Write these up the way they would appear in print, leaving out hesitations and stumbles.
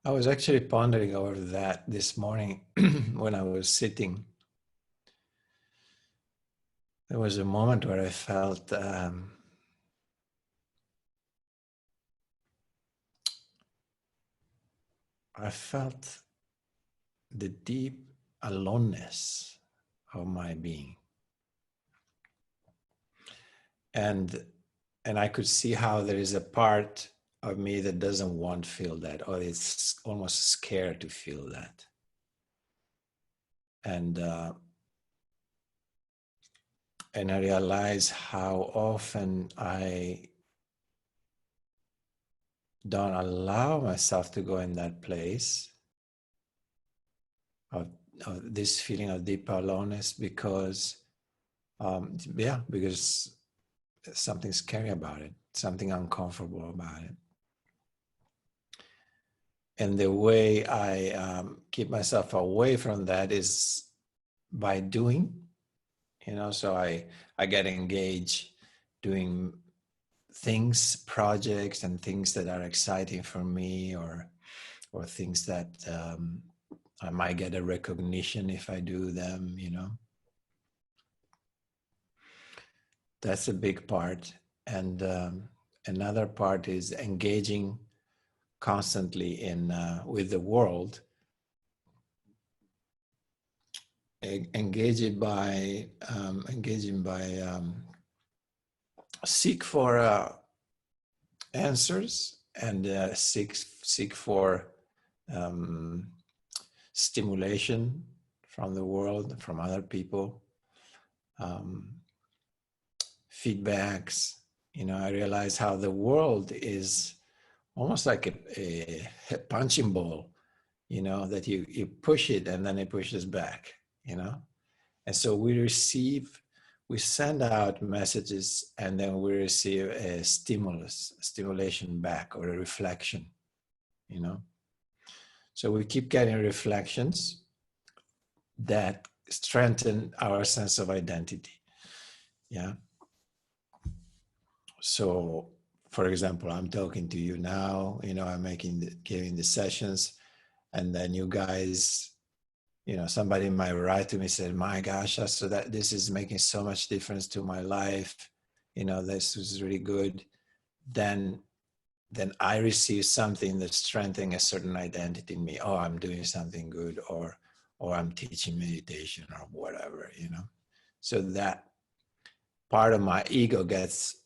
I was actually pondering over that this morning when I was sitting. There was a moment where I felt the deep aloneness of my being, and I could see how there is a part of me that doesn't want to feel that, or it's almost scared to feel that. And I realize how often I don't allow myself to go in that place of this feeling of deep aloneness because because something scary about it, something uncomfortable about it. And the way I keep myself away from that is by doing, so I get engaged doing things, projects and things that are exciting for me, or things that I might get a recognition if I do them, That's a big part. And another part is engaging constantly in with the world, engaging by seek for answers and seek for stimulation from the world, from other people, feedbacks. I realize how the world is almost like a punching ball, that you push it and then it pushes back, And so we send out messages and then we receive a stimulation back, or a reflection, So we keep getting reflections that strengthen our sense of identity. Yeah. So, for example, I'm talking to you now, I'm giving the sessions, and then you guys, somebody might write to me and say, my gosh, so that this is making so much difference to my life. This was really good. Then I receive something that's strengthening a certain identity in me. Oh, I'm doing something good, or I'm teaching meditation or whatever, So that part of my ego gets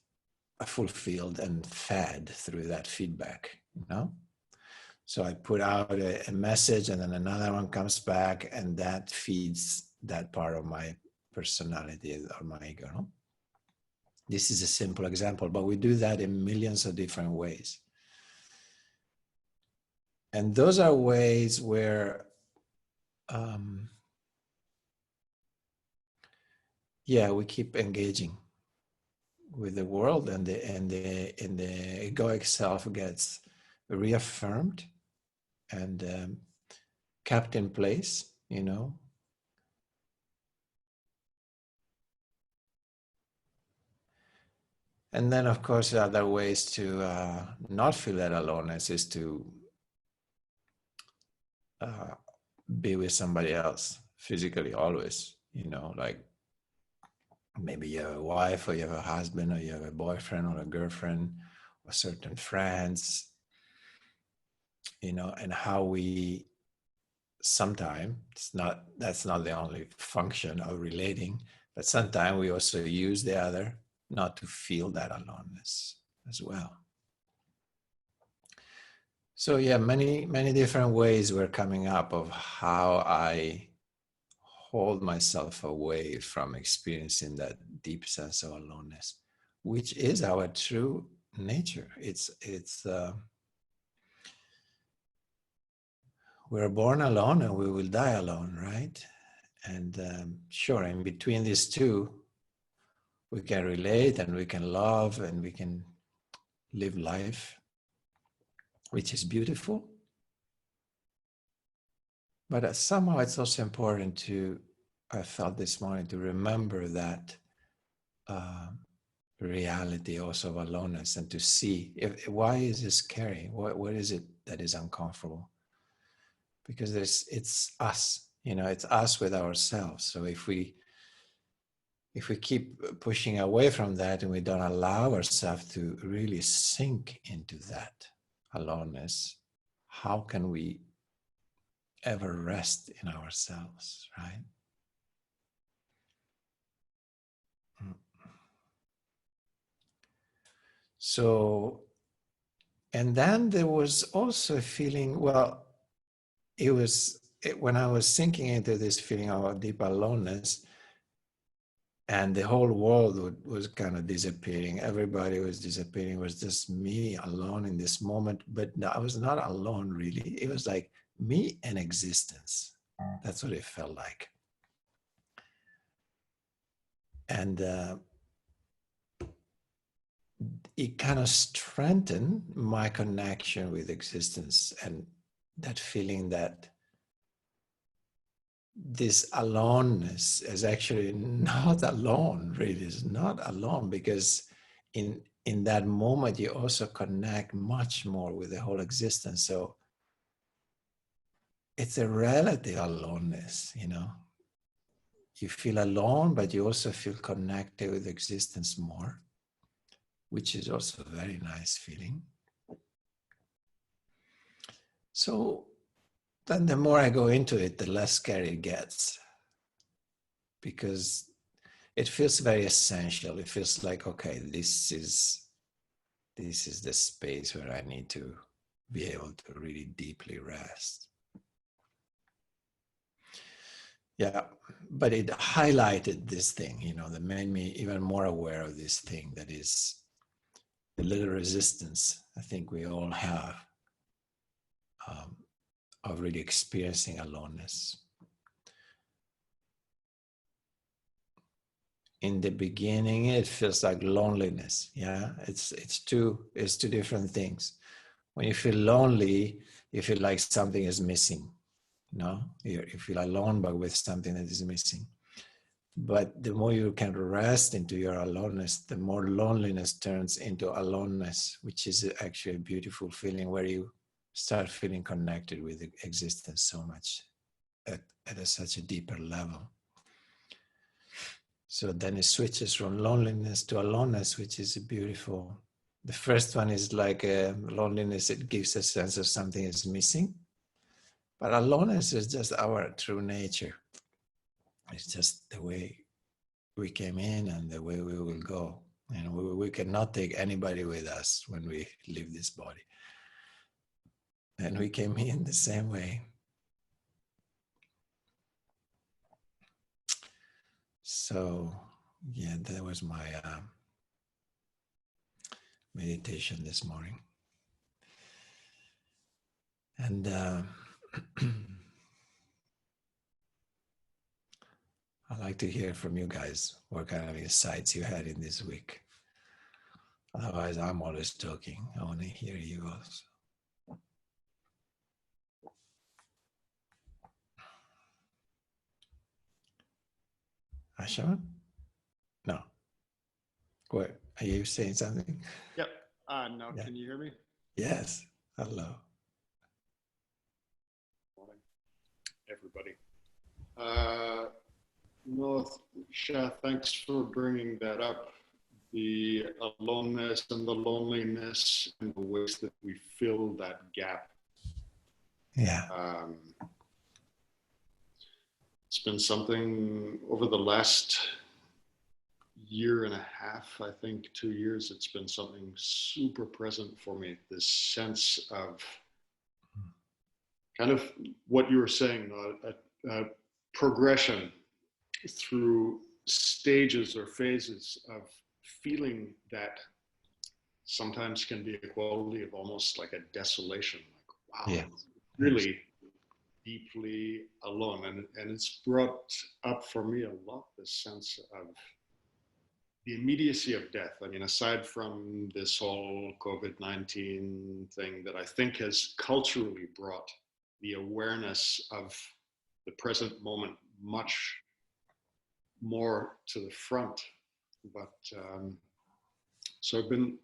fulfilled and fed through that feedback, So I put out a message and then another one comes back, and that feeds that part of my personality or my ego. This is a simple example, but we do that in millions of different ways. And those are ways where, we keep engaging with the world, and the egoic self gets reaffirmed and kept in place, And then, of course, other ways to not feel that aloneness is to be with somebody else physically always, like maybe you have a wife, or you have a husband, or you have a boyfriend or a girlfriend, or certain friends, and how we sometimes, that's not the only function of relating, but sometimes we also use the other not to feel that aloneness as well. So many different ways were coming up of how I hold myself away from experiencing that deep sense of aloneness, which is our true nature. We're born alone and we will die alone, right? And sure, in between these two, we can relate and we can love and we can live life, which is beautiful. But somehow it's also important I felt this morning, to remember that reality also of aloneness, and to see why is this scary? What is it that is uncomfortable? because it's us, it's us with ourselves. So if we keep pushing away from that and we don't allow ourselves to really sink into that aloneness, how can we ever rest in ourselves, right? So, and then there was also a feeling, well, when I was sinking into this feeling of deep aloneness, and the whole world was kind of disappearing. Everybody was disappearing. It was just me alone in this moment. But I was not alone, really. It was like me and existence. That's what it felt like. And it kind of strengthened my connection with existence, and that feeling that this aloneness is actually not alone, really. It's not alone, because in that moment you also connect much more with the whole existence. So it's a relative aloneness, you feel alone, but you also feel connected with existence more, which is also a very nice feeling. So then the more I go into it, the less scary it gets, because it feels very essential. It feels like, okay, this is the space where I need to be able to really deeply rest. Yeah, but it highlighted this thing, that made me even more aware of this thing that is the little resistance I think we all have of really experiencing aloneness. In the beginning, it feels like loneliness. Yeah, it's two different things. When you feel lonely, you feel like something is missing. You feel alone, but with something that is missing. But the more you can rest into your aloneness, the more loneliness turns into aloneness, which is actually a beautiful feeling where you start feeling connected with existence so much at such a deeper level. So then it switches from loneliness to aloneness, which is beautiful. The first one is like loneliness. It gives a sense of something is missing. But aloneness is just our true nature. It's just the way we came in and the way we will go. And we cannot take anybody with us when we leave this body. And we came in the same way. So, yeah, that was my meditation this morning. And I'd like to hear from you guys what kind of insights you had in this week. Otherwise, I'm always talking. I want to hear you also. Ashaman? No. What? Are you saying something? Yep. No, Yeah. Can you hear me? Yes. Hello. Morning, everybody. No, Shah, thanks for bringing that up. The aloneness and the loneliness and the ways that we fill that gap. Yeah. It's been something over the last year and a half, I think 2 years, it's been something super present for me. This sense of kind of what you were saying, progression through stages or phases of feeling that sometimes can be a quality of almost like a desolation, like, wow, Yeah. really deeply alone. And it's brought up for me a lot, this sense of the immediacy of death. I mean, aside from this whole COVID-19 thing that I think has culturally brought the awareness of the present moment much more to the front. But so I've been,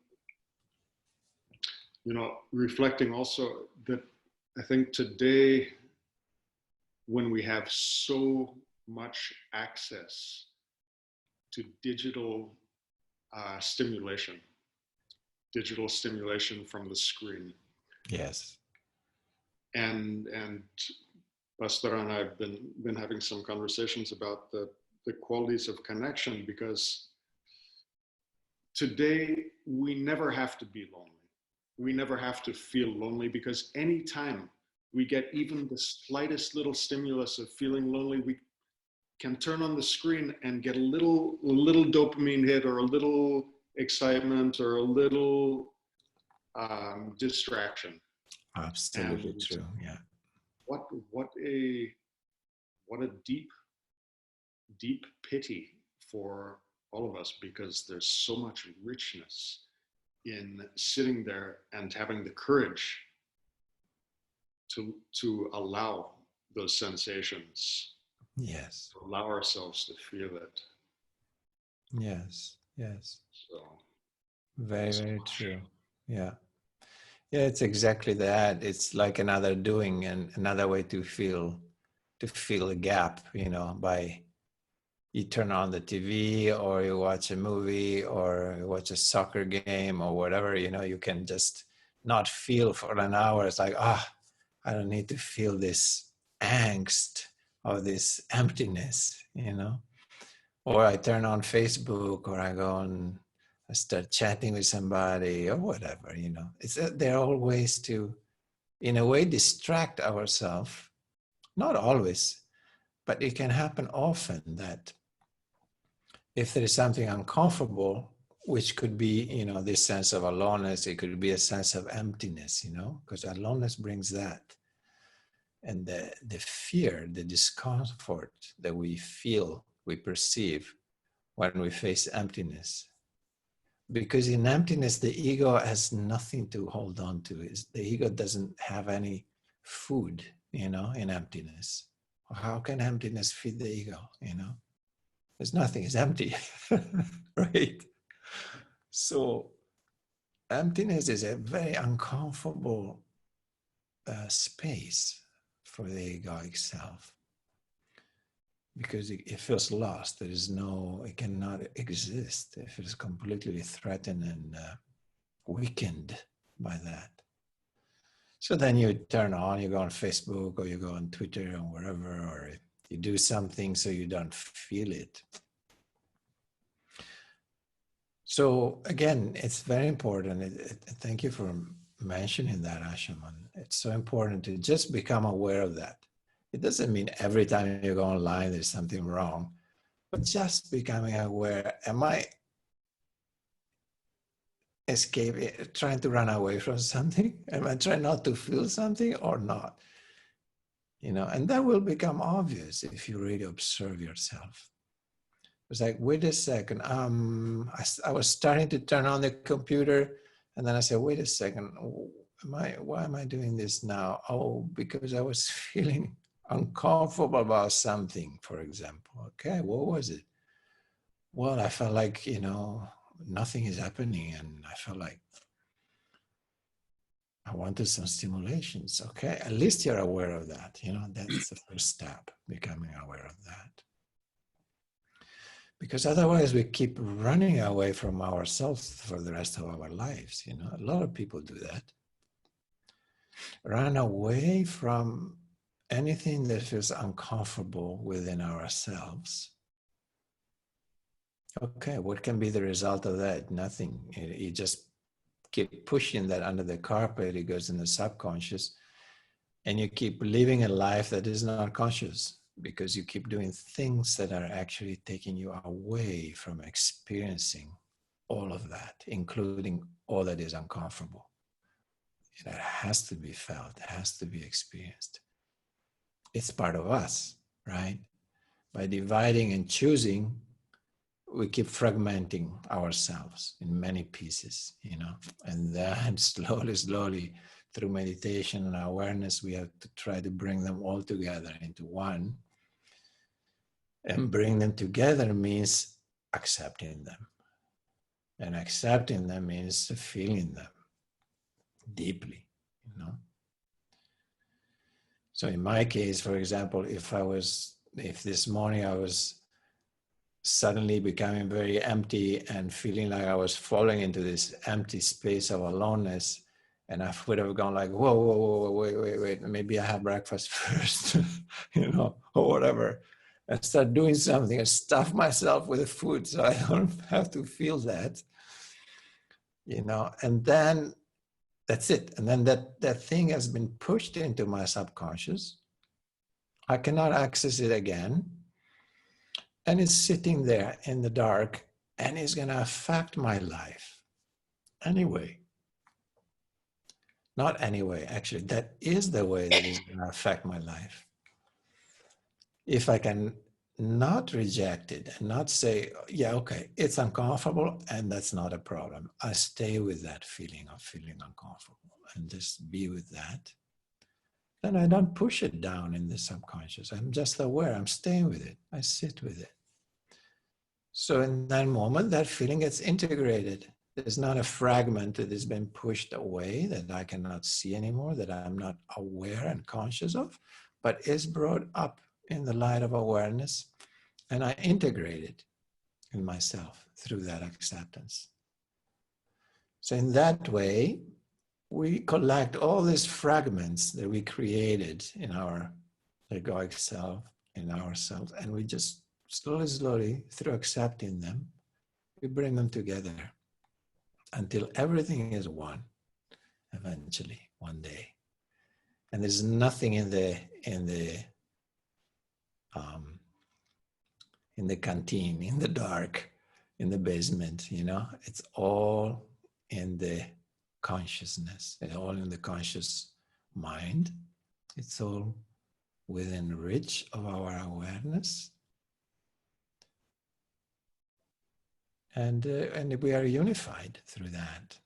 reflecting also that I think today when we have so much access to digital stimulation, digital stimulation from the screen. Yes. And Pastor and I've been having some conversations about the qualities of connection, because today we never have to be lonely. We never have to feel lonely, because anytime we get even the slightest little stimulus of feeling lonely, we can turn on the screen and get a little dopamine hit, or a little excitement, or a little distraction. Absolutely And true. Yeah. what a deep pity for all of us, because there's so much richness in sitting there and having the courage to allow those sensations, Yes. to allow ourselves to feel it. Yes. Yes. So Very, so very much. true. Yeah. Yeah, it's exactly that. It's like another doing and another way to fill a gap, by you turn on the TV or you watch a movie or you watch a soccer game or whatever, you can just not feel for an hour. It's like, I don't need to feel this angst or this emptiness. Or I turn on Facebook, or I go and I start chatting with somebody or whatever. There are all ways to, in a way, distract ourselves. Not always, but it can happen often that if there is something uncomfortable, which could be, this sense of aloneness, it could be a sense of emptiness, because aloneness brings that. And the fear, the discomfort that we feel, we perceive when we face emptiness. Because in emptiness, the ego has nothing to hold on to. The ego doesn't have any food, in emptiness. How can emptiness feed the ego, There's nothing, it's empty, right? So emptiness is a very uncomfortable space for the egoic self, because it feels lost. It cannot exist. It feels completely threatened and weakened by that. So then you turn on, you go on Facebook or you go on Twitter or wherever, or you do something so you don't feel it. So again, it's very important. Thank you for mentioning that, Ashaman. It's so important to just become aware of that. It doesn't mean every time you go online there's something wrong, but just becoming aware. Am I trying to run away from something? Am I trying not to feel something or not? And that will become obvious if you really observe yourself. It's like, wait a second. I was starting to turn on the computer, and then I said, wait a second. Why am I doing this now? Oh, because I was feeling uncomfortable about something, for example. Okay, what was it? Well, I felt like, nothing is happening, and I felt like I wanted some stimulations. Okay, at least you're aware of that. That's the first step, becoming aware of that. Because otherwise we keep running away from ourselves for the rest of our lives. A lot of people do that. Run away from anything that feels uncomfortable within ourselves. Okay, what can be the result of that? Nothing. You just keep pushing that under the carpet. It goes in the subconscious, and you keep living a life that is not conscious, because you keep doing things that are actually taking you away from experiencing all of that, including all that is uncomfortable. It has to be felt, it has to be experienced. It's part of us, right? By dividing and choosing, we keep fragmenting ourselves in many pieces, and then slowly, through meditation and awareness, we have to try to bring them all together into one. And bring them together means accepting them. And accepting them means feeling them deeply, So in my case, for example, if this morning I was suddenly becoming very empty and feeling like I was falling into this empty space of aloneness, and I would have gone like, whoa, whoa, whoa, wait, maybe I have breakfast first, or whatever, and start doing something and stuff myself with the food so I don't have to feel that, and then that's it. And then that thing has been pushed into my subconscious. I cannot access it again. And it's sitting there in the dark, and it's going to affect my life anyway. Not anyway, actually, that is the way that it's going to affect my life. If I can not reject it and not say, yeah, okay, it's uncomfortable, and that's not a problem. I stay with that feeling of feeling uncomfortable and just be with that. Then I don't push it down in the subconscious. I'm just aware. I'm staying with it. I sit with it. So in that moment, that feeling gets integrated. There's not a fragment that has been pushed away that I cannot see anymore, that I'm not aware and conscious of, but is brought up in the light of awareness, and I integrate it in myself through that acceptance. So in that way, we collect all these fragments that we created in our egoic self, in ourselves, and we just slowly, through accepting them, we bring them together until everything is one, eventually, one day. And there's nothing in the canteen, in the dark, in the basement, it's all in the consciousness, it's all in the conscious mind. It's all within reach of our awareness. And we are unified through that.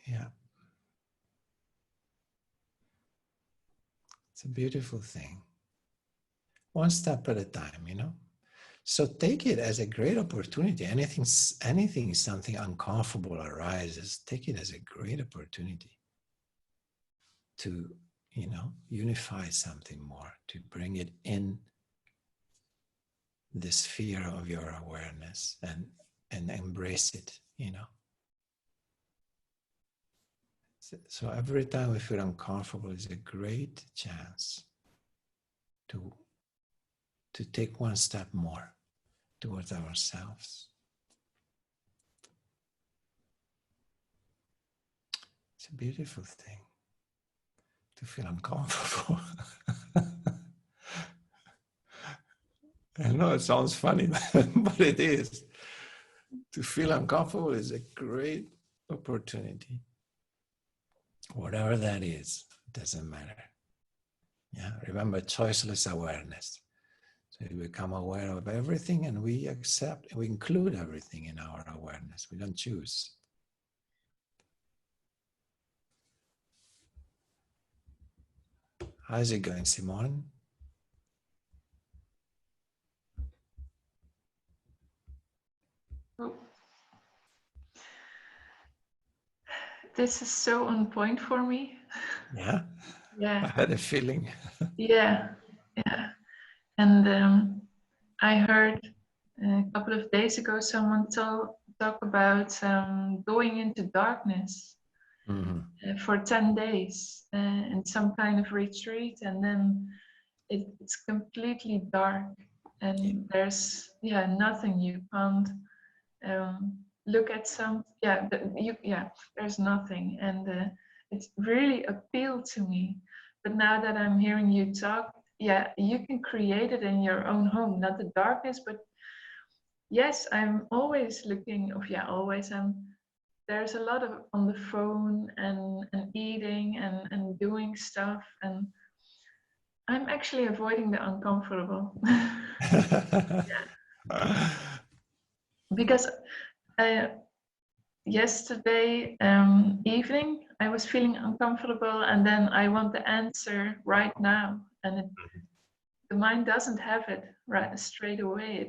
Yeah. It's a beautiful thing. One step at a time, So take it as a great opportunity. Anything something uncomfortable arises, take it as a great opportunity to, unify something more, to bring it in the sphere of your awareness and embrace it, So every time we feel uncomfortable is a great chance to take one step more towards ourselves. It's a beautiful thing to feel uncomfortable. I know it sounds funny, but it is. To feel uncomfortable is a great opportunity. Whatever that is, it doesn't matter. Yeah, remember, choiceless awareness. So we become aware of everything, and we accept, we include everything in our awareness. We don't choose. How's it going, Simone? This is so on point for me. Yeah? Yeah. I had a feeling. Yeah. And I heard a couple of days ago someone talk about going into darkness for 10 days in some kind of retreat, and then it's completely dark, and there's nothing. You can't look at some there's nothing, and it really appealed to me. But now that I'm hearing you talk, you can create it in your own home, not the darkness, but yes, I'm always looking there's a lot of on the phone and eating and doing stuff, and I'm actually avoiding the uncomfortable. Because yesterday evening I was feeling uncomfortable, and then I want the answer right now, and the mind doesn't have it right straight away.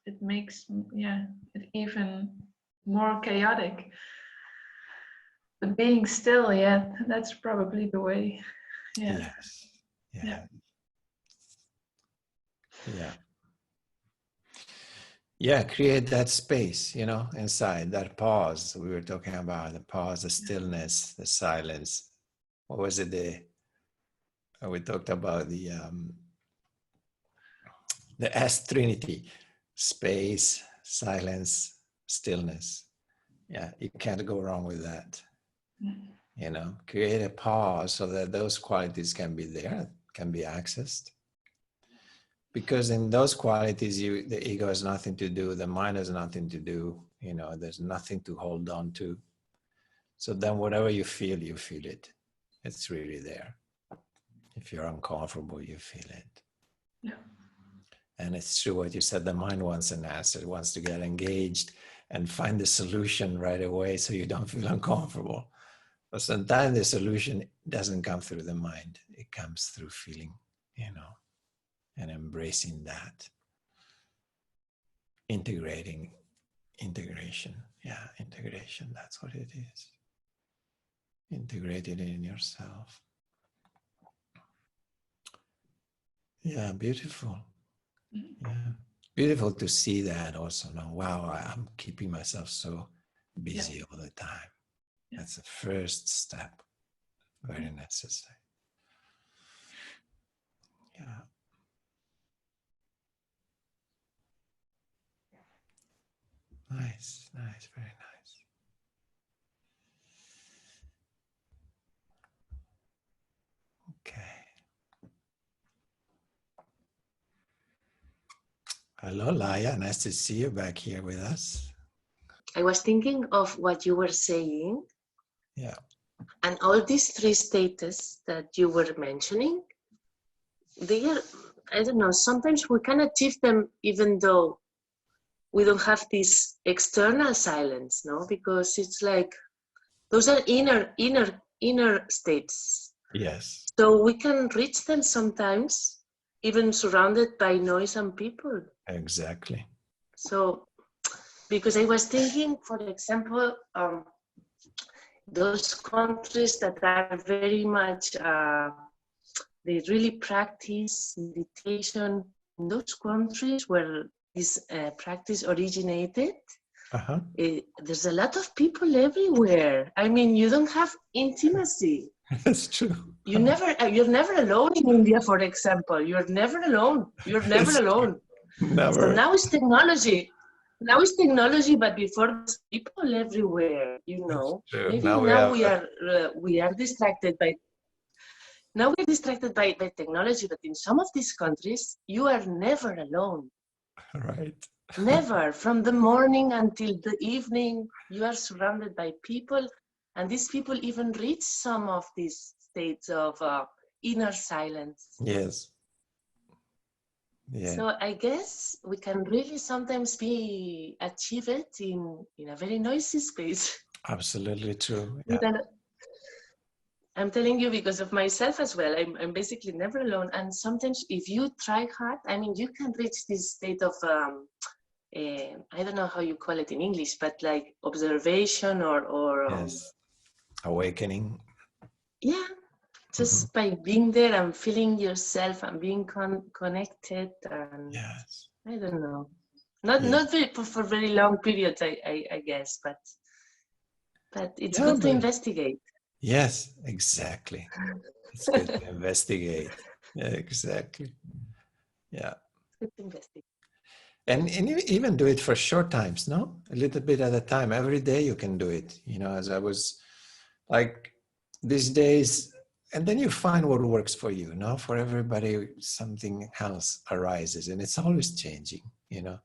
It makes it even more chaotic. But being still, yeah, that's probably the way. Yeah. Yes. Yeah. Yeah. Yeah, create that space, you know, inside, that pause we were talking about, the pause, the stillness, the silence. What was it? We talked about the S Trinity: space, silence, stillness. Yeah, you can't go wrong with that. You know, create a pause so that those qualities can be there, can be accessed. Because in those qualities, the ego has nothing to do, the mind has nothing to do, you know, there's nothing to hold on to. So then whatever you feel it. It's really there. If you're uncomfortable, you feel it. Yeah. And it's true what you said, the mind wants an answer, it wants to get engaged and find the solution right away so you don't feel uncomfortable. But sometimes the solution doesn't come through the mind, it comes through feeling, you know, and embracing that. Integration. Yeah, integration, that's what it is. Integrated in yourself. Yeah, beautiful. Yeah, beautiful to see that also. Now, wow, I'm keeping myself so busy all the time. That's the first step, very necessary. Yeah. Nice, nice, very nice. Okay. Hello, Laya. Nice to see you back here with us. I was thinking of what you were saying. Yeah. And all these three states that you were mentioning, they are, I don't know, sometimes we can achieve them even though we don't have this external silence, no? Because it's like, those are inner states. Yes. So we can reach them sometimes, even surrounded by noise and people. Exactly. So, because I was thinking, for example, those countries that are very much, they really practice meditation. In those countries where this practice originated, there's a lot of people everywhere. I mean, you don't have intimacy. That's true. You're never alone in India, for example. You're never alone. You're never alone. Never. So now it's technology. Now it's technology, but before there's people everywhere, you know. Maybe now we are distracted by. Now we're distracted by technology, but in some of these countries, you are never alone. Right. Never. From the morning until the evening, you are surrounded by people, and these people even reach some of these states of inner silence. Yes. Yeah. So I guess we can really sometimes achieve it in a very noisy space. Absolutely true. Yeah. I'm telling you because of myself as well. I'm basically never alone. And sometimes if you try hard, I mean, you can reach this state of, I don't know how you call it in English, but like observation or yes. Awakening. Yeah. Just by being there and feeling yourself and being connected. And yes. I don't know. Not for very long periods, I guess, but it's good to investigate. Yes, exactly. It's good to investigate. Yeah, exactly. Yeah. It's good to investigate. And even do it for short times, no? A little bit at a time. Every day you can do it. You know, as I was like these days, and then you find what works for you, no? For everybody, something else arises and it's always changing, you know?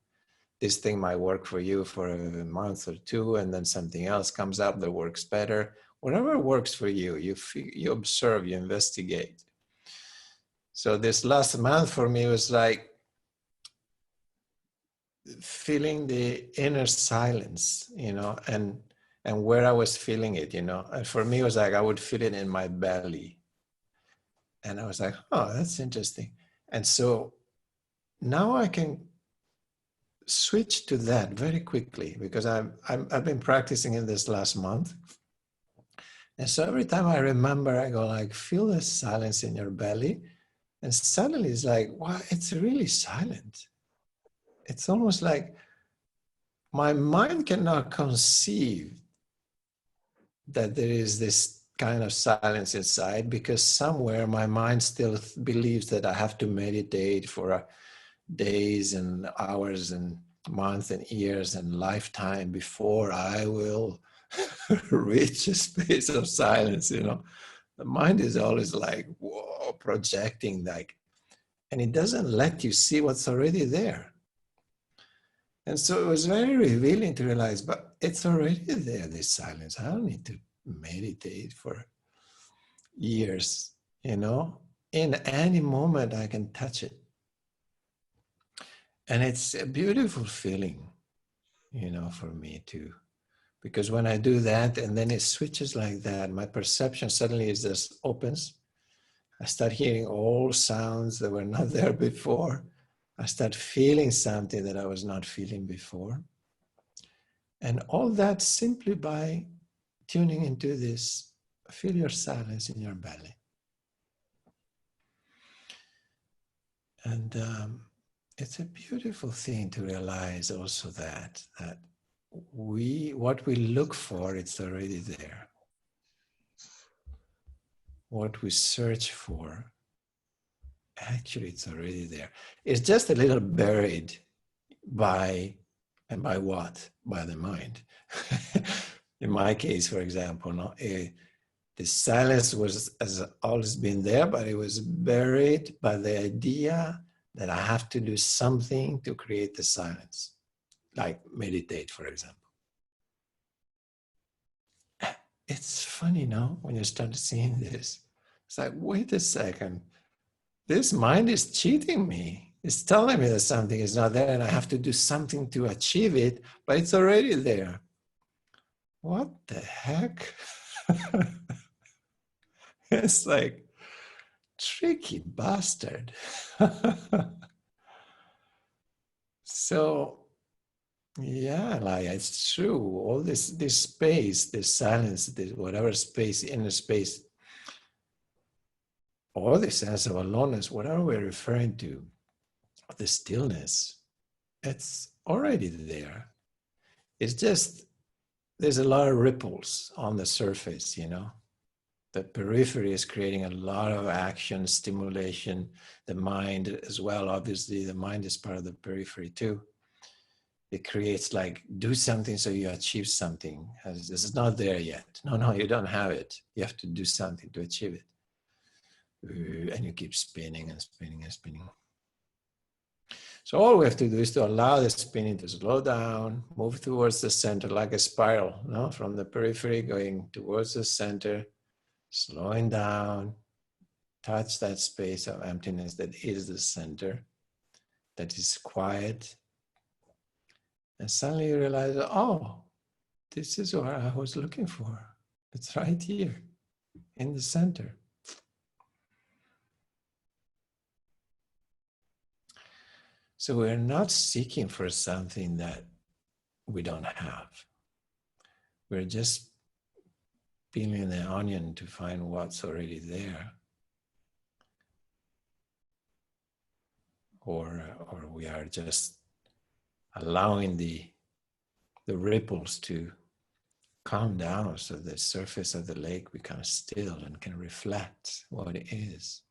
This thing might work for you for a month or two, and then something else comes up that works better. Whatever works for you, you observe, you investigate. So this last month for me was like feeling the inner silence, you know, and where I was feeling it, you know. And for me, it was like I would feel it in my belly. And I was like, oh, that's interesting. And so now I can switch to that very quickly because I've been practicing in this last month. And so every time I remember, I go like, feel the silence in your belly. And suddenly it's like, wow, it's really silent. It's almost like my mind cannot conceive that there is this kind of silence inside, because somewhere my mind still believes that I have to meditate for days and hours and months and years and lifetime before I will reach a space of silence, you know. The mind is always like, whoa, projecting, like, and it doesn't let you see what's already there. And so it was very revealing to realize, but it's already there, this silence. I don't need to meditate for years, you know. In any moment, I can touch it. And it's a beautiful feeling, you know, for me too. Because when I do that and then it switches like that, my perception suddenly is just opens. I start hearing all sounds that were not there before. I start feeling something that I was not feeling before. And all that simply by tuning into this, feel your silence in your belly. And it's a beautiful thing to realize also that what we look for, it's already there. What we search for, actually it's already there. It's just a little buried by what? By the mind. In my case, for example, no, the silence has always been there, but it was buried by the idea that I have to do something to create the silence, like meditate, for example. It's funny, no? When you start seeing this, it's like, wait a second, this mind is cheating me. It's telling me that something is not there and I have to do something to achieve it, but it's already there. What the heck? It's like, tricky bastard. So, yeah, like it's true. All this space, this silence, this whatever space, inner space, or the sense of aloneness, whatever we're referring to, the stillness, it's already there. It's just, there's a lot of ripples on the surface, you know. The periphery is creating a lot of action, stimulation, the mind as well. Obviously, the mind is part of the periphery too. It creates like, do something so you achieve something. This is not there yet. No, you don't have it. You have to do something to achieve it. And you keep spinning and spinning and spinning. So all we have to do is to allow the spinning to slow down, move towards the center like a spiral, no? From the periphery going towards the center, slowing down, touch that space of emptiness that is the center, that is quiet. And suddenly you realize, oh, this is what I was looking for. It's right here in the center. So we're not seeking for something that we don't have. We're just peeling the onion to find what's already there. Or we are just allowing the ripples to calm down so the surface of the lake becomes still and can reflect what it is.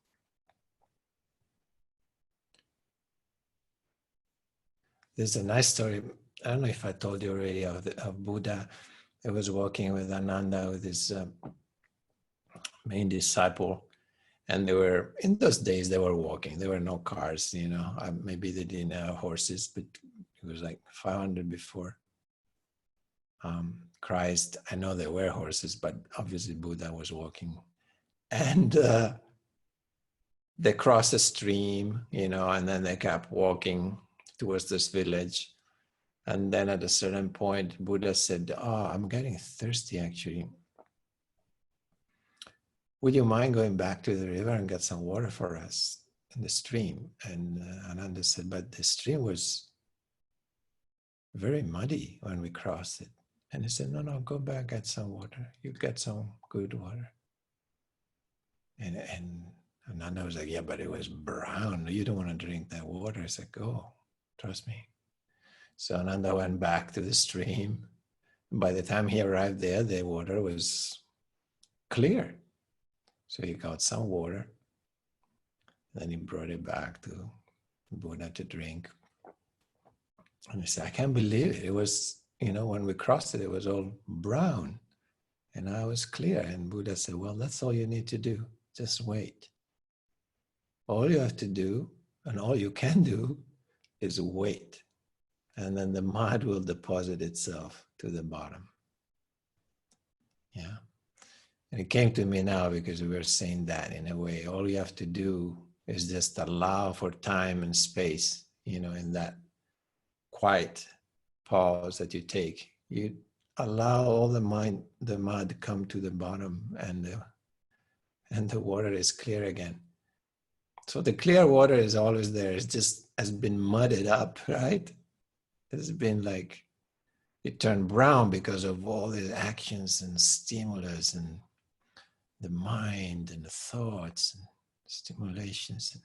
There's a nice story, I don't know if I told you already, of Buddha. He was walking with Ananda, with his main disciple, and they were, in those days, they were walking. There were no cars, you know. Maybe they didn't have horses, but it was like 500 before Christ. I know there were horses, but obviously Buddha was walking. And they crossed a stream, you know, and then they kept walking towards this village. And then at a certain point, Buddha said, oh, I'm getting thirsty actually. Would you mind going back to the river and get some water for us in the stream? And Ananda said, but the stream was very muddy when we crossed it. And he said, no, go back, get some water. You get some good water. And Ananda was like, yeah, but it was brown. You don't want to drink that water. I said, go, trust me. So Ananda went back to the stream. By the time he arrived there, the water was clear. So he got some water. Then he brought it back to Buddha to drink. And he said, I can't believe it. It was, when we crossed it, it was all brown. And now it was clear. And Buddha said, well, that's all you need to do. Just wait. All you have to do, and all you can do, is wait. And then the mud will deposit itself to the bottom. Yeah. And it came to me now because we were saying that in a way. All you have to do is just allow for time and space, in that quiet pause that you take. You allow all the mud come to the bottom, and the water is clear again. So the clear water is always there. It just has been mudded up, right? It's been like, it turned brown because of all the actions and stimulus and the mind and the thoughts and stimulations. And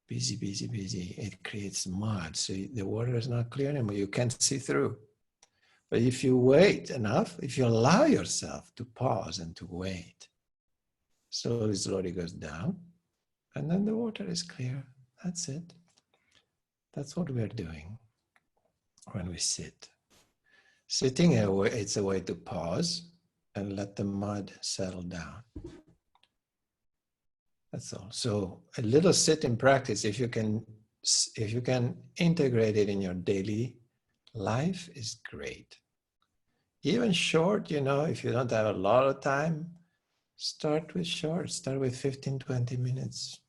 busy. It creates mud. So the water is not clear anymore. You can't see through. But if you wait enough, if you allow yourself to pause and to wait, slowly goes down. And then the water is clear. That's it. That's what we're doing when we sit. Sitting, it's a way to pause and let the mud settle down. That's all. So a little sitting practice, if you can integrate it in your daily life, is great. Even short, if you don't have a lot of time, start with short. Start with 15, 20 minutes.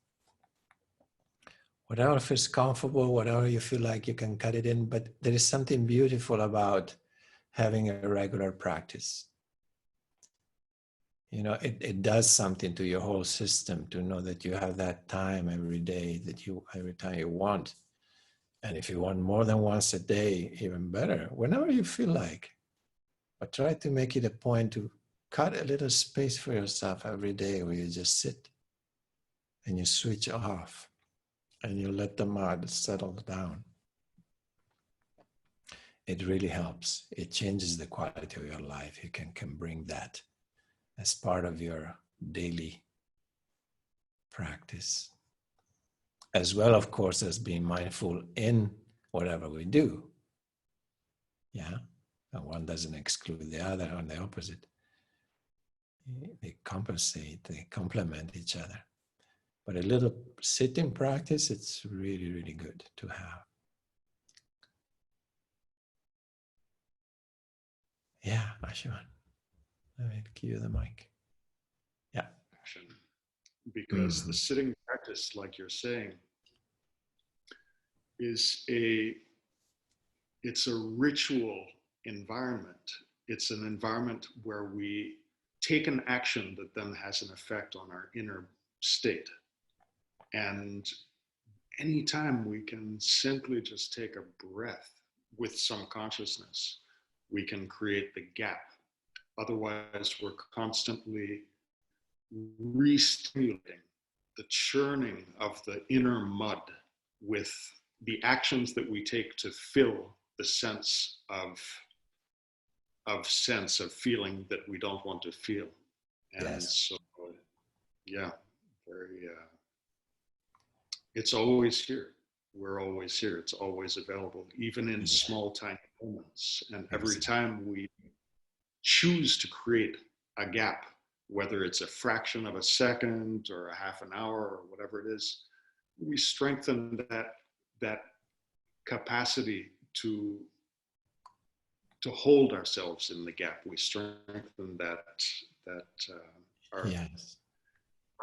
Whatever feels comfortable, whatever you feel like you can cut it in, but there is something beautiful about having a regular practice. It does something to your whole system to know that you have that time every day, every time you want. And if you want more than once a day, even better, whenever you feel like. But try to make it a point to cut a little space for yourself every day where you just sit and you switch off and you let the mud settle down. It really helps. It changes the quality of your life. You can bring that as part of your daily practice. As well, of course, as being mindful in whatever we do. Yeah? And one doesn't exclude the other or the opposite. They compensate, they complement each other. But a little sitting practice, it's really, really good to have. Yeah, Ashwan. Let me give you the mic. Yeah. Because the sitting practice, like you're saying, it's a ritual environment. It's an environment where we take an action that then has an effect on our inner state. And anytime we can simply just take a breath with some consciousness, we can create the gap. Otherwise, we're constantly re-stimulating the churning of the inner mud with the actions that we take to fill the sense of feeling that we don't want to feel. And yes. So, yeah, very, it's always here. We're always here. It's always available, even in small, tiny moments. And every time we choose to create a gap, whether it's a fraction of a second or a half an hour or whatever it is, we strengthen that capacity to hold ourselves in the gap. We strengthen our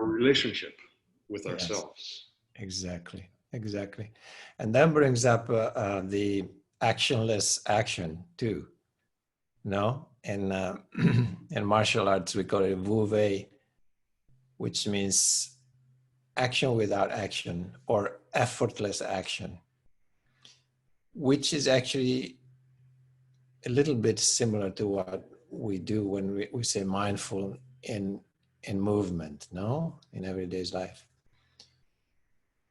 relationship with ourselves. Exactly. And that brings up the actionless action too. No? In martial arts, we call it Wu Wei, which means action without action or effortless action, which is actually a little bit similar to what we do when we say mindful in movement, no? In everyday life.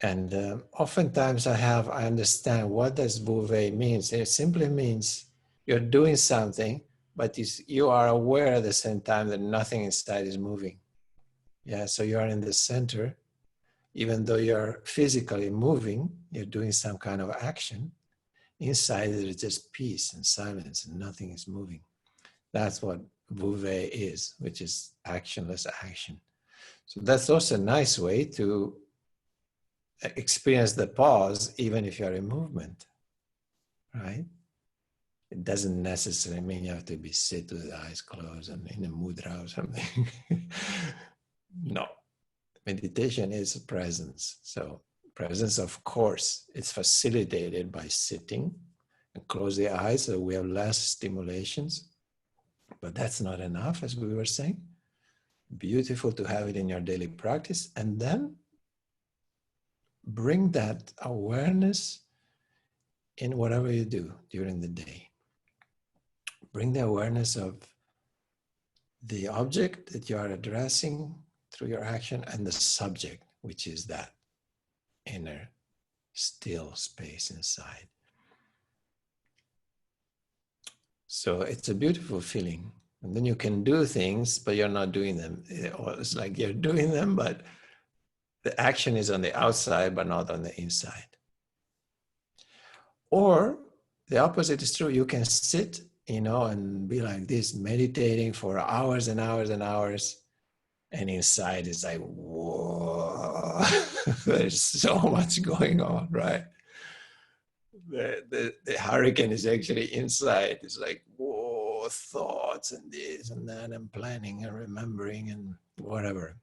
And oftentimes I understand, what does Wu Wei means? It simply means you're doing something, but you are aware at the same time that nothing inside is moving. Yeah, so you are in the center, even though you're physically moving, you're doing some kind of action. Inside there is just peace and silence and nothing is moving. That's what Wu Wei is, which is actionless action. So that's also a nice way to experience the pause, even if you're in movement, right? It doesn't necessarily mean you have to be sit with the eyes closed and in a mudra or something. No, meditation is presence. So presence, of course, it's facilitated by sitting and close the eyes so we have less stimulations. But that's not enough, as we were saying. Beautiful to have it in your daily practice, and then bring that awareness in whatever you do during the day. Bring the awareness of the object that you are addressing through your action and the subject, which is that inner still space inside. So it's a beautiful feeling. And then you can do things, but you're not doing them. It's like you're doing them, but the action is on the outside, but not on the inside. Or the opposite is true. You can sit, and be like this, meditating for hours and hours and hours. And inside is like, whoa, there's so much going on, right? The hurricane is actually inside. It's like, whoa, thoughts and this and that and planning and remembering and whatever.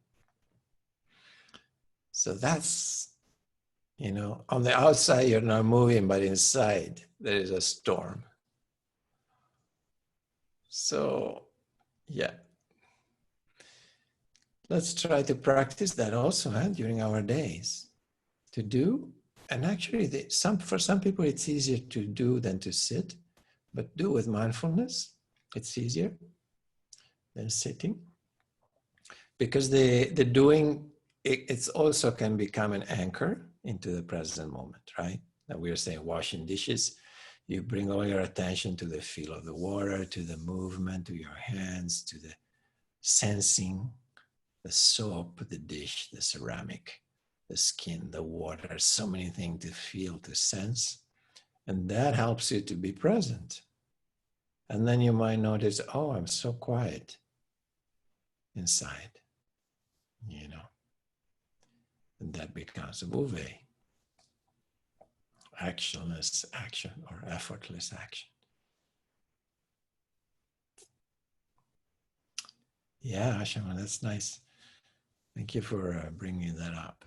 So that's, on the outside you're not moving, but inside there is a storm. So, yeah. Let's try to practice that also during our days. To do, and actually for some people it's easier to do than to sit, but do with mindfulness. It's easier than sitting. Because the doing, it also can become an anchor into the present moment, right? That we were saying, washing dishes, you bring all your attention to the feel of the water, to the movement, to your hands, to the sensing, the soap, the dish, the ceramic, the skin, the water, so many things to feel, to sense. And that helps you to be present. And then you might notice, oh, I'm so quiet inside, And that becomes a Wu Wei. Actionless action or effortless action. Yeah, Ashama, that's nice. Thank you for bringing that up.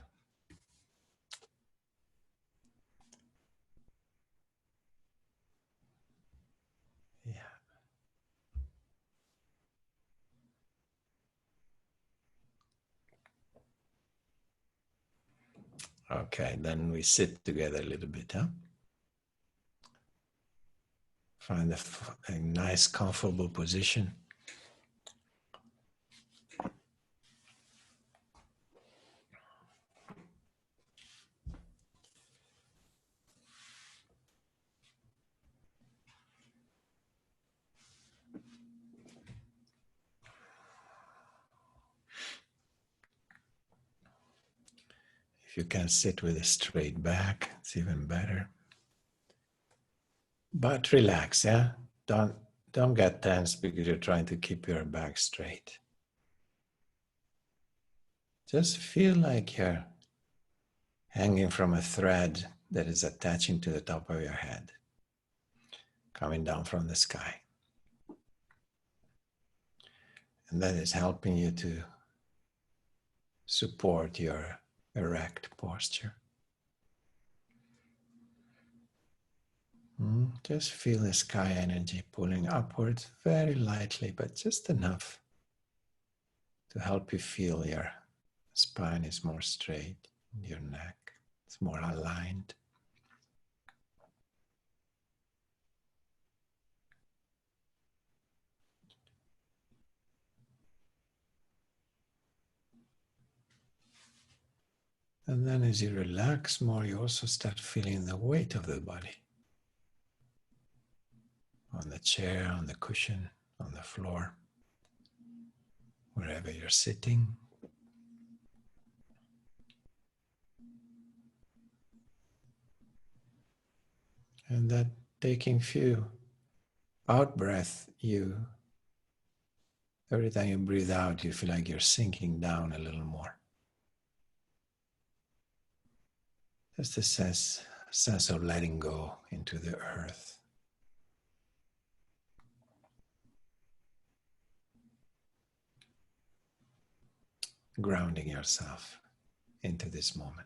Yeah. Okay, then we sit together a little bit, huh? Find a nice, comfortable position. If you can sit with a straight back, it's even better. But relax, yeah? Don't get tense because you're trying to keep your back straight. Just feel like you're hanging from a thread that is attaching to the top of your head, coming down from the sky. And that is helping you to support your erect posture. Just feel the sky energy pulling upwards very lightly, but just enough to help you feel your spine is more straight, your neck is more aligned. And then as you relax more, you also start feeling the weight of the body. On the chair, on the cushion, on the floor, wherever you're sitting. And that taking few out breath, every time you breathe out, you feel like you're sinking down a little more. Just a sense of letting go into the earth. Grounding yourself into this moment.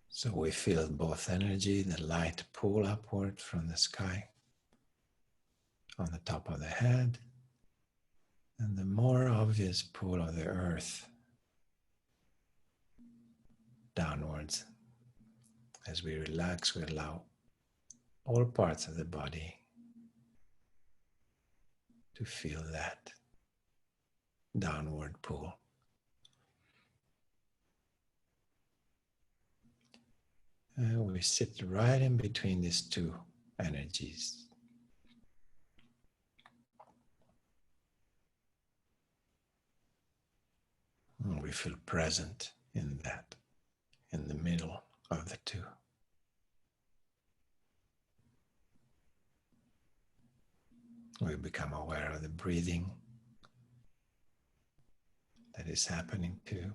So we feel both energy, the light pull upward from the sky on the top of the head, and the more obvious pull of the earth downwards. As we relax, we allow all parts of the body to feel that downward pull. And we sit right in between these two energies. And we feel present in that, in the middle of the two. We become aware of the breathing that is happening too.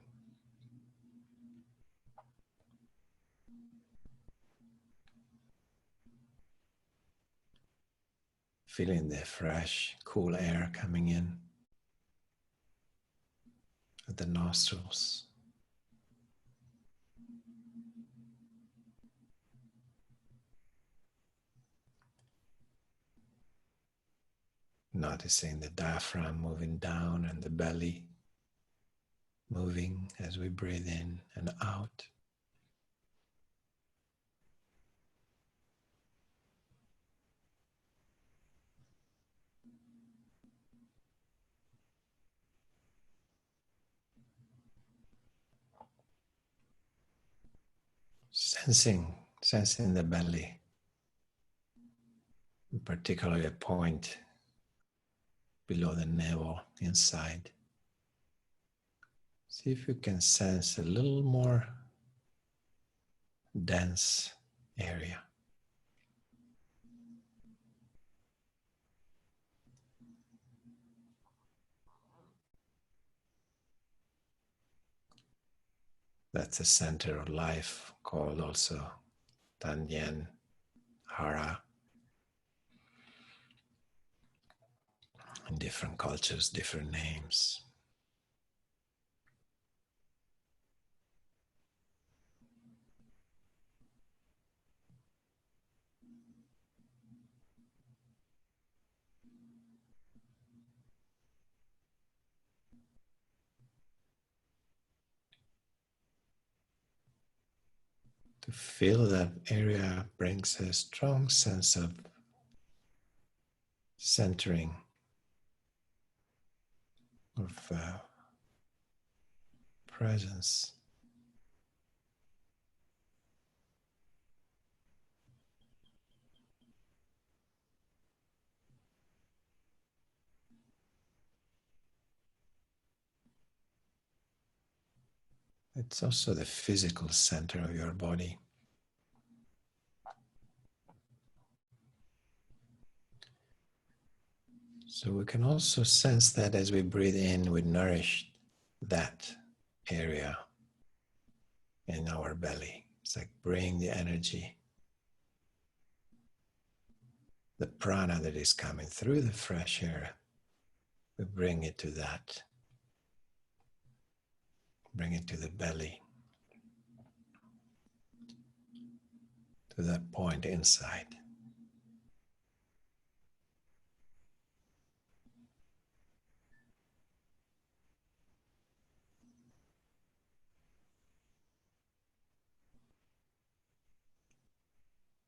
Feeling the fresh, cool air coming in at the nostrils. Noticing the diaphragm moving down and the belly moving as we breathe in and out. Sensing the belly, particularly a point below the navel inside. See if you can sense a little more dense area. That's the center of life, called also Tanyen, Hara. In different cultures, different names. To feel that area brings a strong sense of centering, of presence. It's also the physical center of your body. So we can also sense that as we breathe in, we nourish that area in our belly. It's like bring the energy, the prana that is coming through the fresh air. We bring it to that. Bring it to the belly, to that point inside.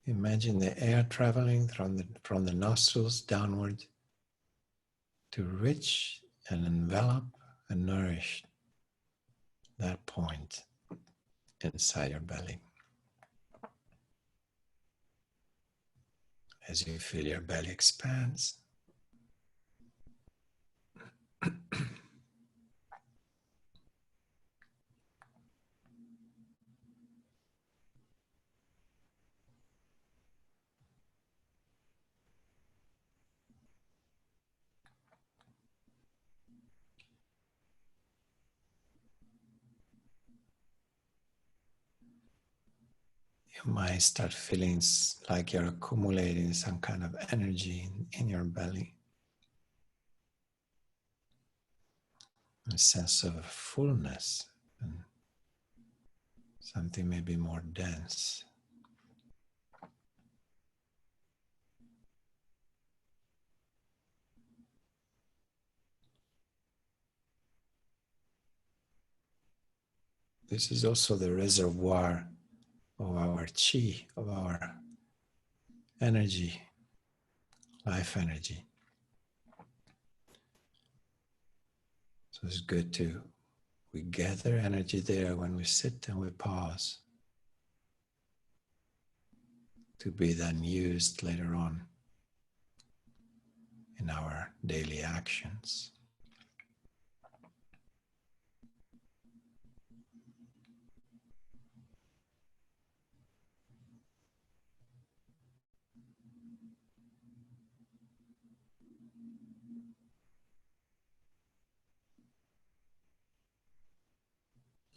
Imagine the air traveling from the nostrils downward to reach and envelop and nourish that point inside your belly. As you feel your belly expands, you might start feeling like you're accumulating some kind of energy in your belly. A sense of fullness and something maybe more dense. This is also the reservoir of our chi, of our energy, life energy. So it's good we gather energy there when we sit and we pause to be then used later on in our daily actions.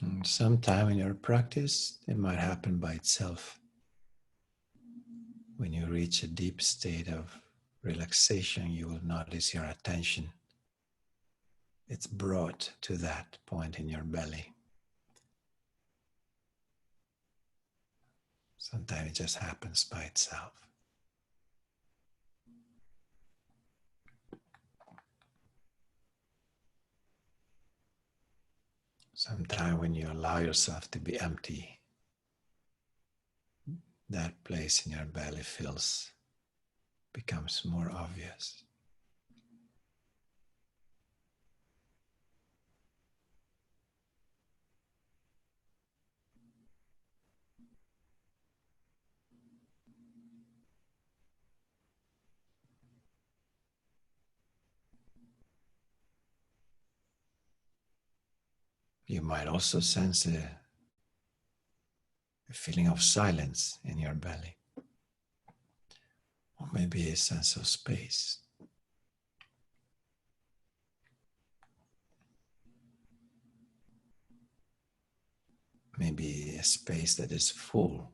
And sometime in your practice, it might happen by itself. When you reach a deep state of relaxation, you will notice your attention. It's brought to that point in your belly. Sometimes it just happens by itself. Sometimes when you allow yourself to be empty, that place in your belly becomes more obvious. You might also sense a feeling of silence in your belly, or maybe a sense of space. Maybe a space that is full,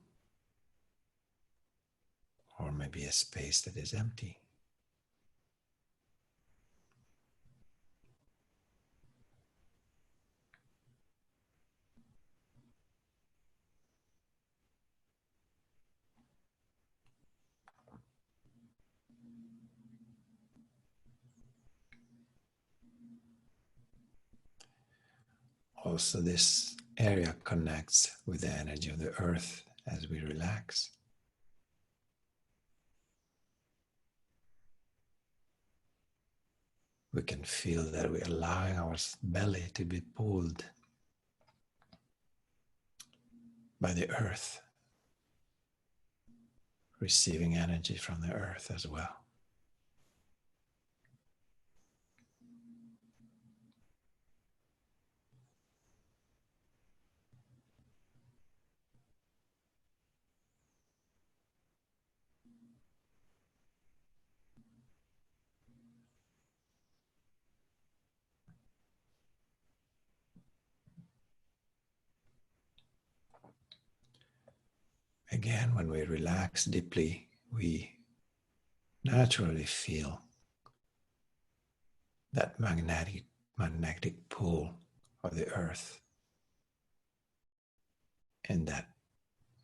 or maybe a space that is empty. Also, this area connects with the energy of the earth as we relax. We can feel that we're allowing our belly to be pulled by the earth, receiving energy from the earth as well. Again, when we relax deeply, we naturally feel that magnetic pull of the earth in that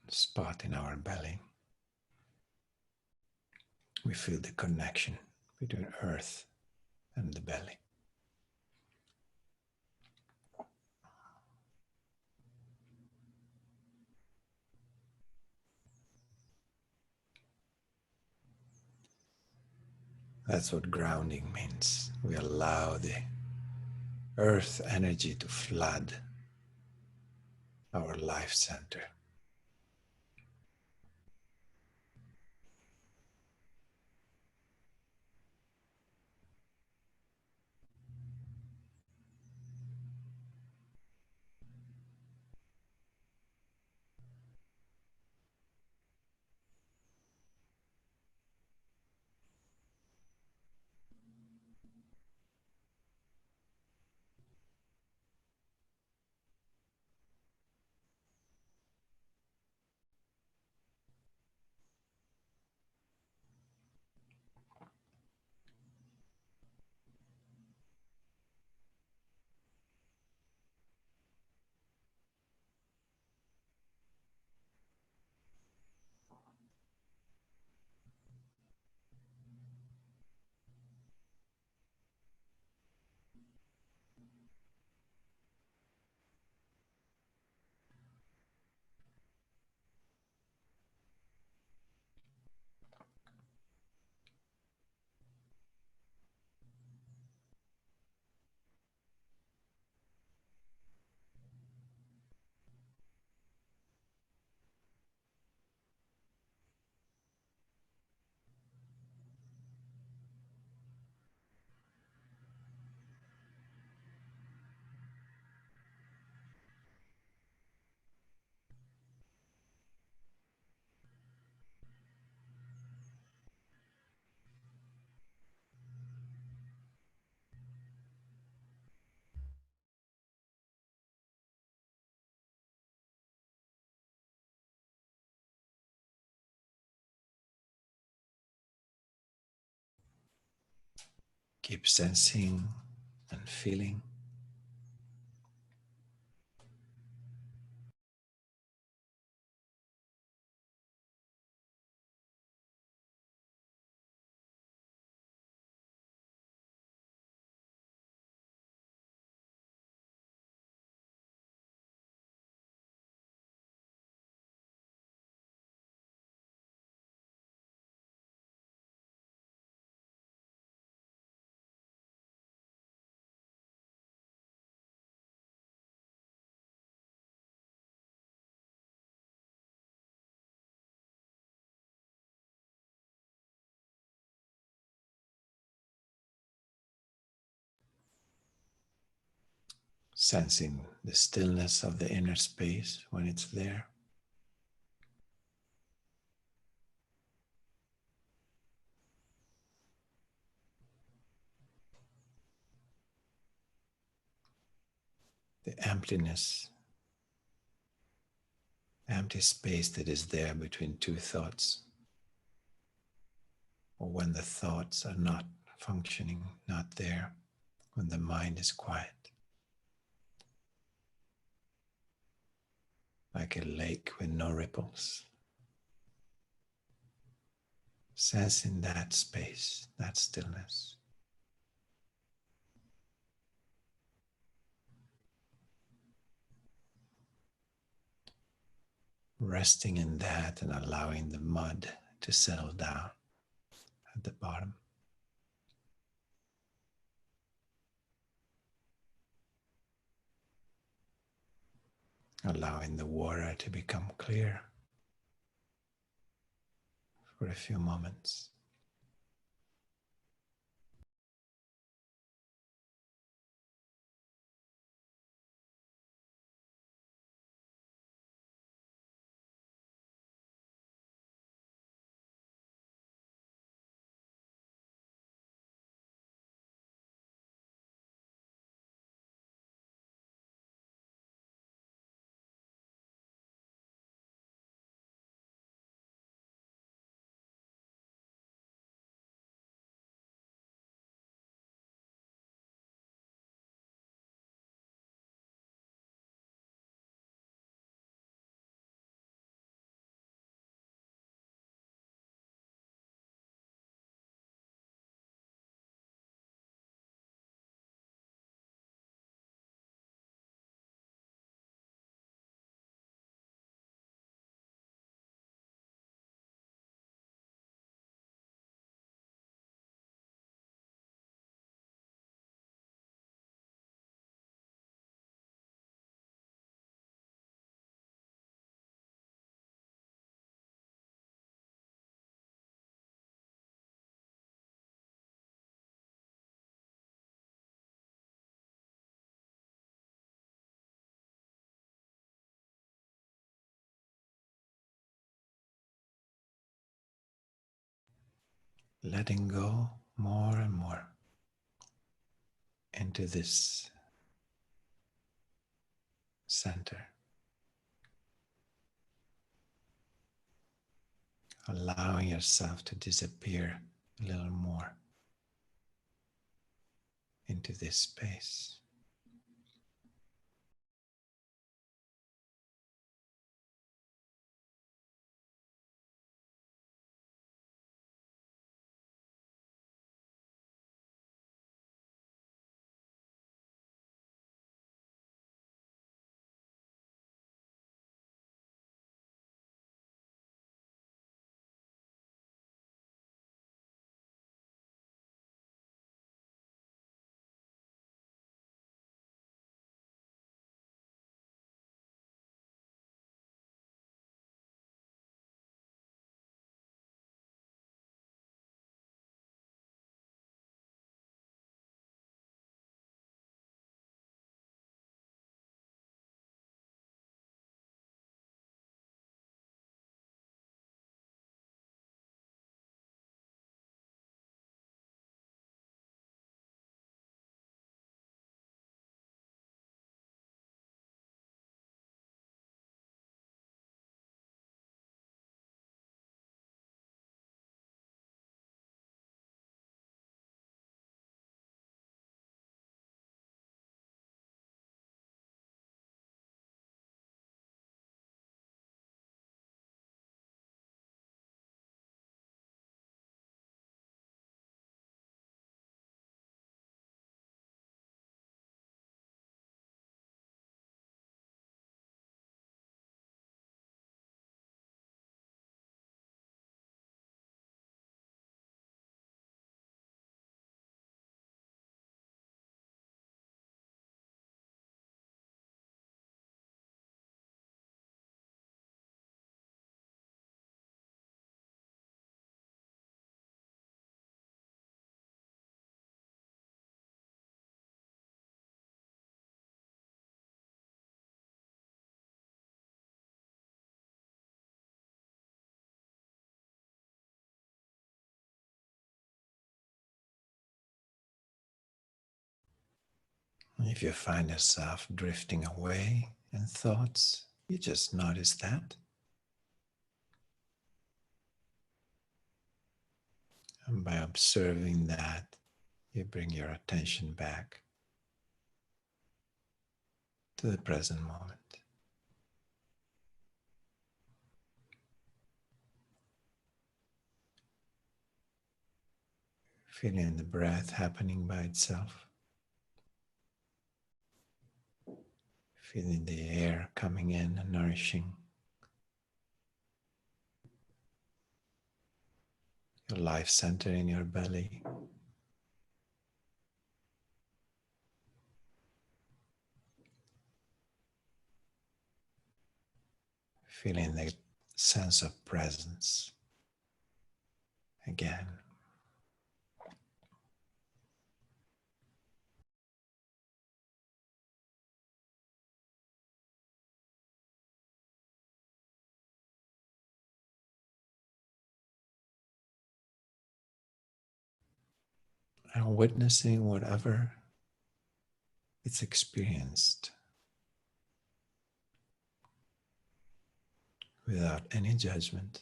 spot in our belly. We feel the connection between earth and the belly. That's what grounding means. We allow the earth energy to flood our life center. Keep sensing and feeling. Sensing the stillness of the inner space when it's there. The emptiness, empty space that is there between two thoughts, or when the thoughts are not functioning, not there, when the mind is quiet. Like a lake with no ripples. Sensing that space, that stillness. Resting in that and allowing the mud to settle down at the bottom. Allowing the water to become clear for a few moments. letting go more and more into this center, allowing yourself to disappear a little more into this space. If you find yourself drifting away in thoughts, you just notice that. And by observing that, you bring your attention back to the present moment. Feeling the breath happening by itself. Feeling the air coming in and nourishing your life center in your belly. Feeling the sense of presence again. And witnessing whatever it's experienced without any judgment,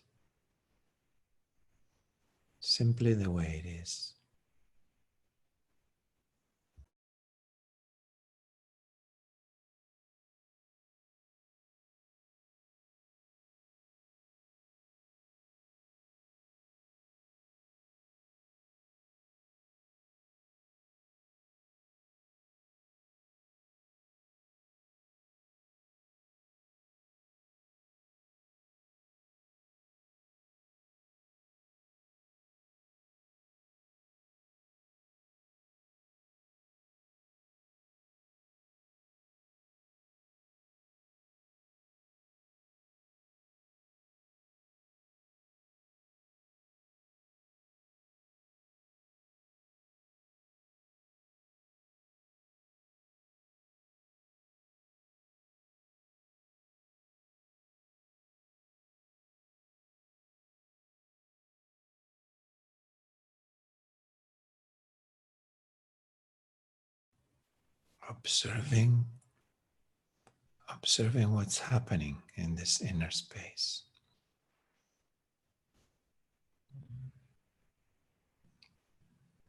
simply the way it is. observing what's happening in this inner space.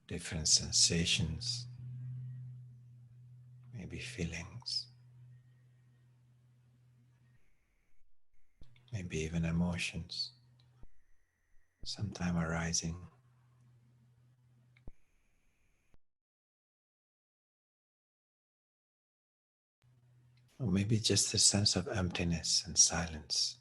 Different sensations, maybe feelings, maybe even emotions, sometime arising. Or maybe just a sense of emptiness and silence.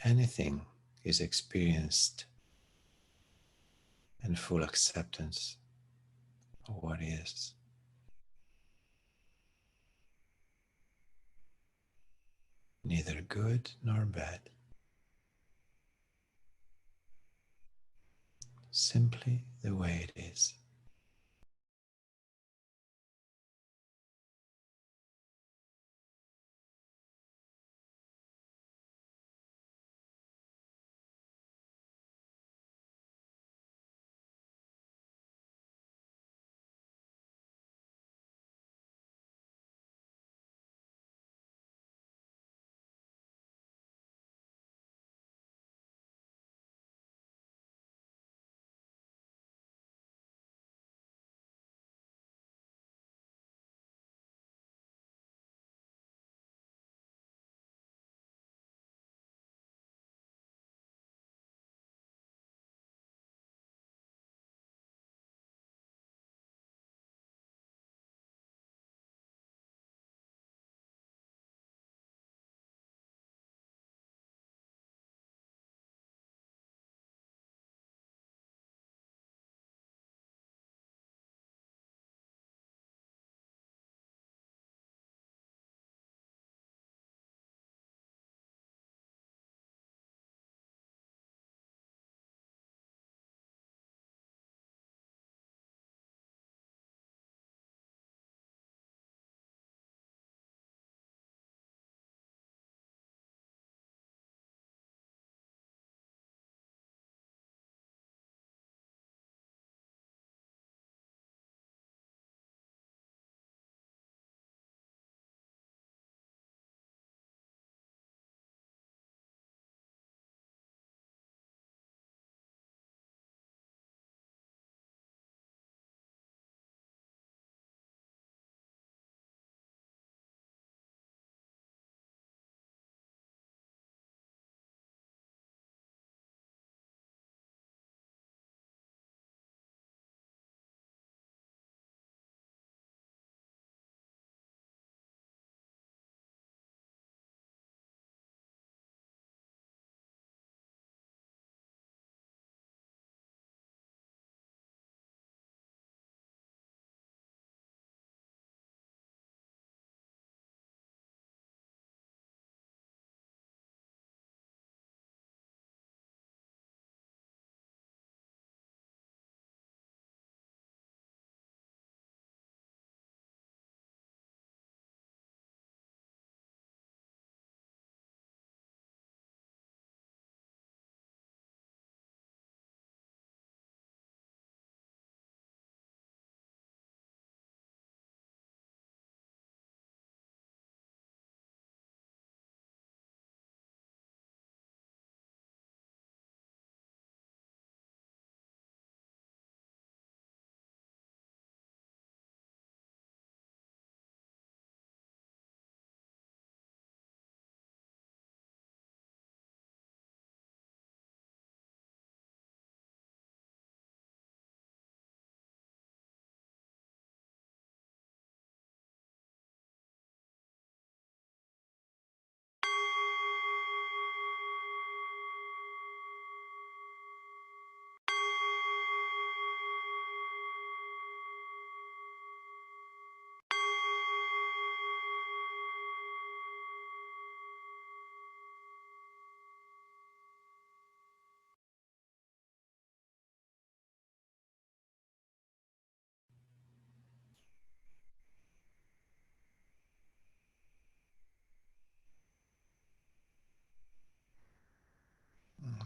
Anything is experienced in full acceptance of what is. Neither good nor bad. Simply the way it is.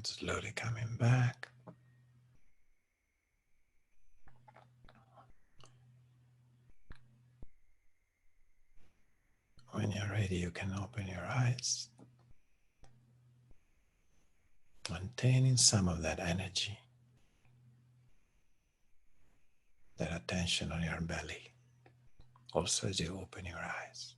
Slowly coming back. When you're ready, you can open your eyes, maintaining some of that energy, that attention on your belly, also as you open your eyes.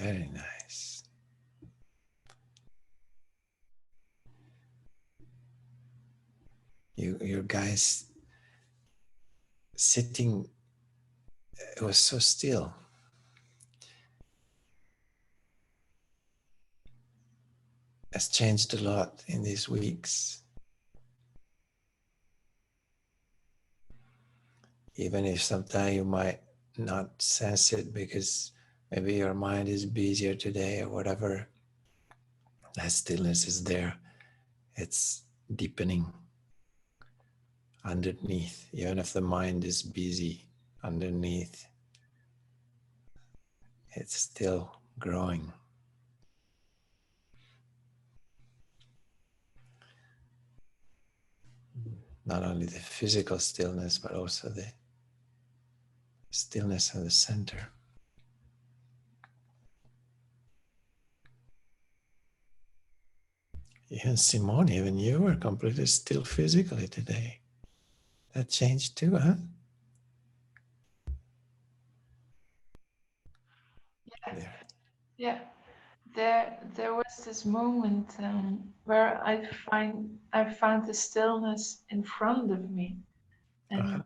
Very nice. You guys sitting, it was so still. Has changed a lot in these weeks. Even if sometimes you might not sense it because maybe your mind is busier today or whatever, that stillness is there. It's deepening underneath, even if the mind is busy underneath, it's still growing. Not only the physical stillness, but also the stillness of the center. Even Simone, even you were completely still physically today. That changed too, huh? Yeah. There was this moment where I found the stillness in front of me, and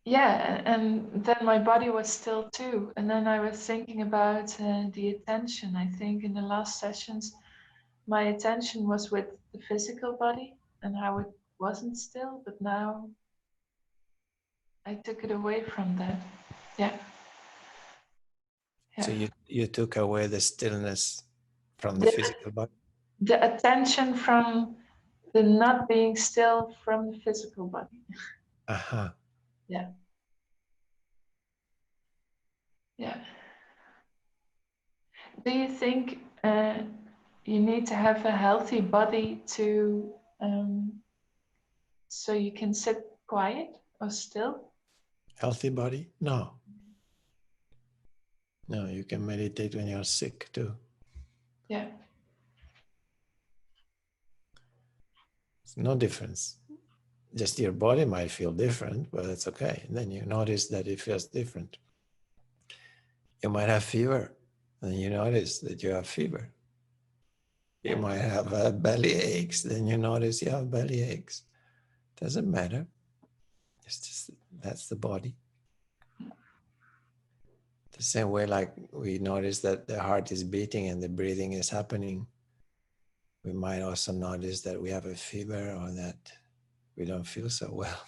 yeah, and then my body was still too. And then I was thinking about the attention. I think in the last sessions, my attention was with the physical body and how it wasn't still, but now I took it away from that. Yeah. So you took away the stillness from the physical body? The attention from the not being still from the physical body. Uh-huh. Yeah. Yeah. Do you think you need to have a healthy body to so you can sit quiet or still? Healthy body? No. No, you can meditate when you're sick too. Yeah. It's no difference. Just your body might feel different, but it's okay. And then you notice that it feels different. You might have fever, and you notice that you have fever. You might have belly aches, then you notice you have belly aches. Doesn't matter. It's just, that's the body. The same way like we notice that the heart is beating and the breathing is happening, we might also notice that we have a fever or that we don't feel so well.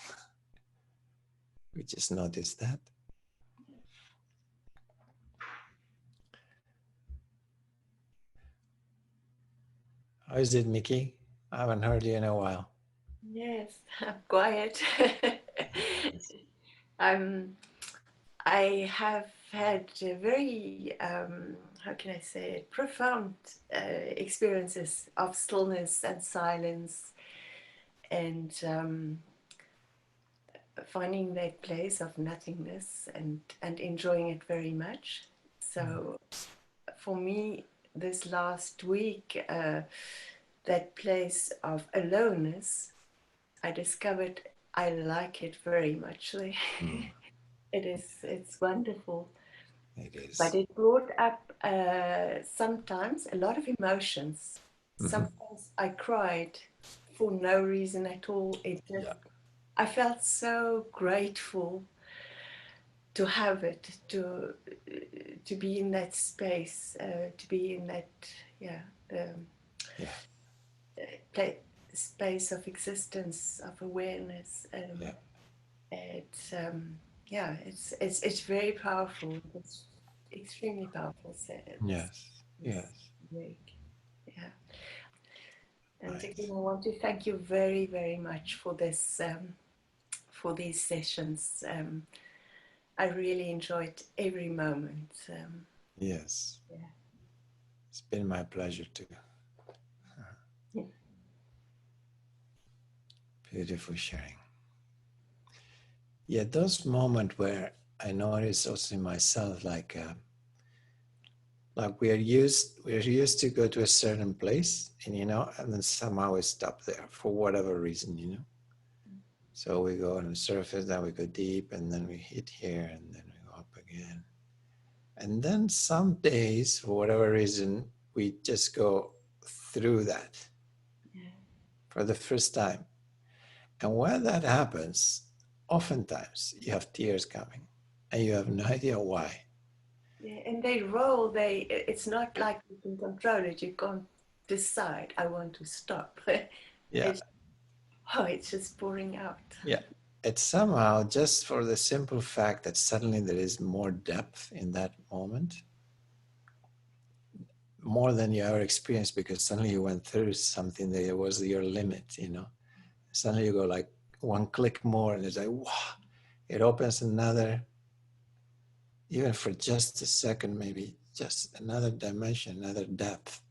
We just notice that. How is it, Mickey? I haven't heard you in a while. Yes, I'm quiet. I have had very, how can I say it, profound experiences of stillness and silence, and finding that place of nothingness and enjoying it very much. So for me, this last week, that place of aloneness, I discovered I like it very much. It's wonderful. It is. But it brought up sometimes a lot of emotions. Sometimes I cried for no reason at all. It just, I felt so grateful to have it, to be in that space, to be in that space of existence, of awareness. It's very powerful. It's extremely powerful. Yes. Week. Yeah. And again, I want to thank you very, very much for this, for these sessions. I really enjoyed every moment. Yes. Yeah. It's been my pleasure too. Beautiful sharing. Yeah, those moments where I notice also in myself, like we're used to go to a certain place, and and then somehow we stop there for whatever reason, So we go on the surface, then we go deep, and then we hit here, and then we go up again. And then some days, for whatever reason, we just go through that for the first time. And when that happens, oftentimes you have tears coming, and you have no idea why. Yeah, and they roll. It's not like you can control it. You can't decide, I want to stop. Yeah. It's just pouring out. Yeah. It's somehow just for the simple fact that suddenly there is more depth in that moment, more than you ever experienced, because suddenly you went through something that was your limit, Suddenly you go like one click more, and it's like, wow, it opens another, even for just a second, maybe just another dimension, another depth.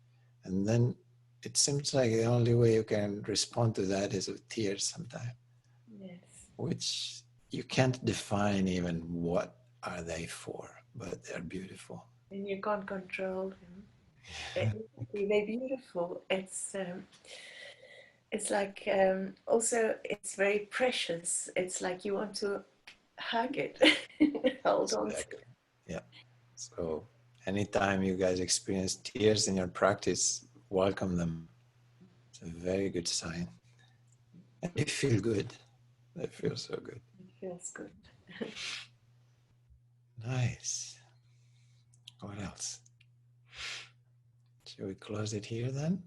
And then it seems like the only way you can respond to that is with tears sometimes. Yes. Which you can't define even what are they for, but they're beautiful. And you can't control them. They're beautiful. It's like also it's very precious. It's like you want to hug it, hold on to it. Yeah. So anytime you guys experience tears in your practice, welcome them. It's a very good sign. And they feel good. They feel so good. It feels good. Nice. What else? Shall we close it here then?